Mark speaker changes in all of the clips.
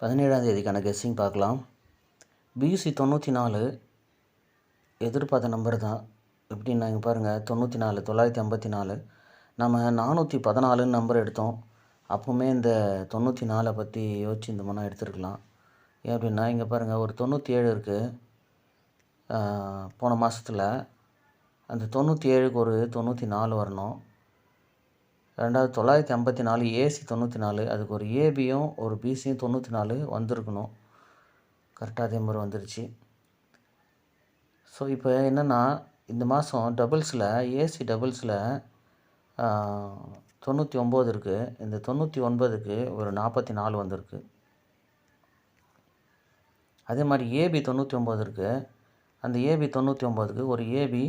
Speaker 1: 17ஆம் தேதிக்கான guessing பார்க்கலாம். PC 94 எதிர்பார்த்த number தான். எப்படின்னா இங்கே பாருங்கள், 94 954. நம்ம 414 நம்பர் எடுத்தோம். அப்போவுமே இந்த 94 பற்றி யோசிச்சு இந்த மாதிரி எடுத்துருக்கலாம். ஏன் அப்படின்னா இங்கே பாருங்கள், ஒரு 97 இருக்குது போன மாதத்தில். அந்த 97க்கு ஒரு 94 வரணும். ரெண்டாவது 954 ஏசி 94, அதுக்கு ஒரு ஏபியும் ஒரு பிசியும் 94 வந்திருக்கணும். கரெக்டாக அதே மாதிரி வந்துருச்சு. ஸோ இப்போ என்னென்னா, இந்த மாதம் டபுள்ஸில் ஏசி டபுள்ஸில் 99 இருக்குது. இந்த 99க்கு ஒரு 44 வந்திருக்கு. அதே மாதிரி ஏபி 99 இருக்குது. அந்த ஏபி 99க்கு ஒரு ஏபி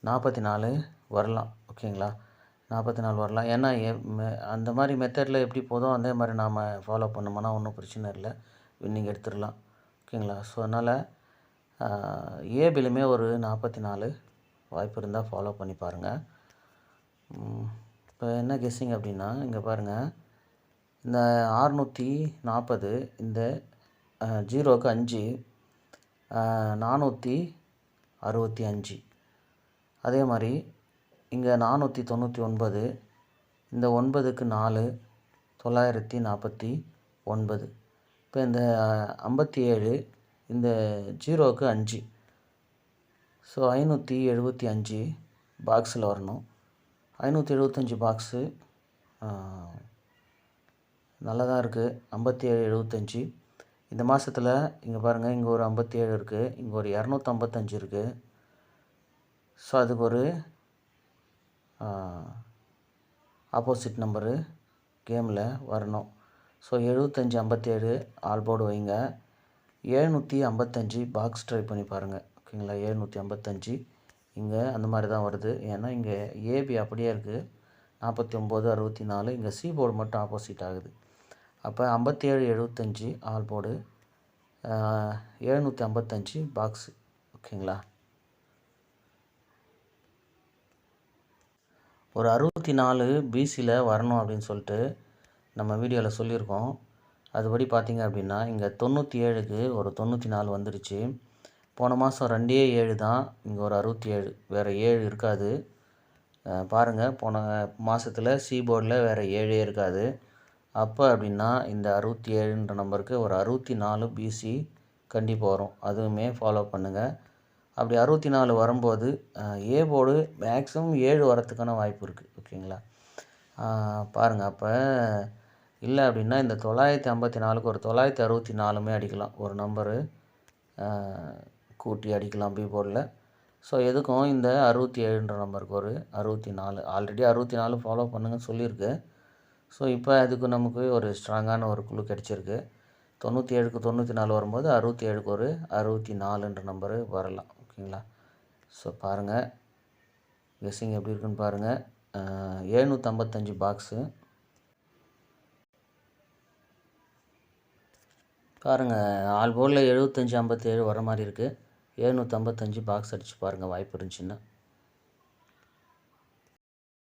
Speaker 1: 44 வரலாம். ஓகேங்களா, 44 வரலாம். ஏன்னா அந்த மாதிரி மெத்தடில் எப்படி போதும் அதே மாதிரி நாம் ஃபாலோ பண்ணோம்னா ஒன்றும் பிரச்சனை இல்லை, வின்னிங் எடுத்துடலாம். ஓகேங்களா. ஸோ அதனால் ஏபிலுமே ஒரு 44 வாய்ப்பு இருந்தால் ஃபாலோ பண்ணி பாருங்கள். இப்போ என்ன கெஸ்ஸிங் அப்படின்னா இங்கே பாருங்கள், இந்த 640, இந்த 0க்கு 5, 465. அதே மாதிரி இங்கே 499, இந்த 9க்கு 4, 949. இப்போ இந்த 57, இந்த 0க்கு 5. ஸோ 575 பாக்ஸில் வரணும். 575 பாக்ஸு நல்லா தான் இருக்குது. 5775 இந்த மாதத்தில். இங்கே பாருங்கள், இங்கே ஒரு 57 இருக்குது, இங்கே ஒரு 255 இருக்குது. ஸோ அதுக்கு ஒரு ஆப்போசிட் நம்பரு கேமில் வரணும். ஸோ 75 57 ஆல் போர்டு வைங்க. 755 பாக்ஸ் ட்ரை பண்ணி பாருங்கள். ஓகேங்களா, 755 இங்கே அந்த மாதிரி தான் வருது. ஏன்னா இங்கே ஏபி அப்படியே இருக்குது 49 64. இங்கே சி போர்டு மட்டும் ஆப்போசிட் ஆகுது. அப்போ 57 75 ஆல் போர்டு, 755 பாக்ஸு. ஓகேங்களா, ஒரு 64 பிசியில் வரணும் அப்படின்னு சொல்லிட்டு நம்ம வீடியோவில் சொல்லியிருக்கோம். அதுபடி பார்த்திங்க அப்படின்னா இங்கே 97க்கு ஒரு 94 வந்துருச்சு. போன மாதம் 2 தான், இங்கே ஒரு 67, வேறு 7 இருக்காது. பாருங்கள், போன மாதத்தில் சி போர்டில் வேறு 7 இருக்காது. அப்போ அப்படின்னா இந்த 67ன்ற நம்பருக்கு ஒரு 64 பிசி கண்டிப்பாக வரும். அதுவுமே ஃபாலோ பண்ணுங்கள். அப்படி 64 வரும்போது ஏ போர்டு மேக்ஸிமம் 7 வரத்துக்கான வாய்ப்பு இருக்குது. ஓகேங்களா, பாருங்கள். அப்போ இல்லை அப்படின்னா இந்த 954க்கு ஒரு 964மே அடிக்கலாம். ஒரு நம்பரு கூட்டி அடிக்கலாம் பி போர்டில். ஸோ எதுக்கும் இந்த 67ன்ற நம்பருக்கு ஒரு 64, ஆல்ரெடி 64 ஃபாலோ பண்ணுங்கன்னு சொல்லியிருக்கு. ஸோ இப்போ அதுக்கு நமக்கு ஒரு ஸ்ட்ராங்கான ஒரு குழு கிடச்சிருக்கு. 97க்கு 94 வரும்போது 67க்கு ஒரு 64ன்ற நம்பரு வரலாம். ஓகேங்களா. ஸோ பாருங்கள், கெஸ்ஸிங் எப்படி இருக்குன்னு பாருங்கள். 755 பாக்ஸு பாருங்கள். ஆல் போர்டில் 75 57 வர மாதிரி இருக்குது. 755 பாக்ஸ் அடித்து பாருங்கள், வாய்ப்பு இருந்துச்சுன்னா.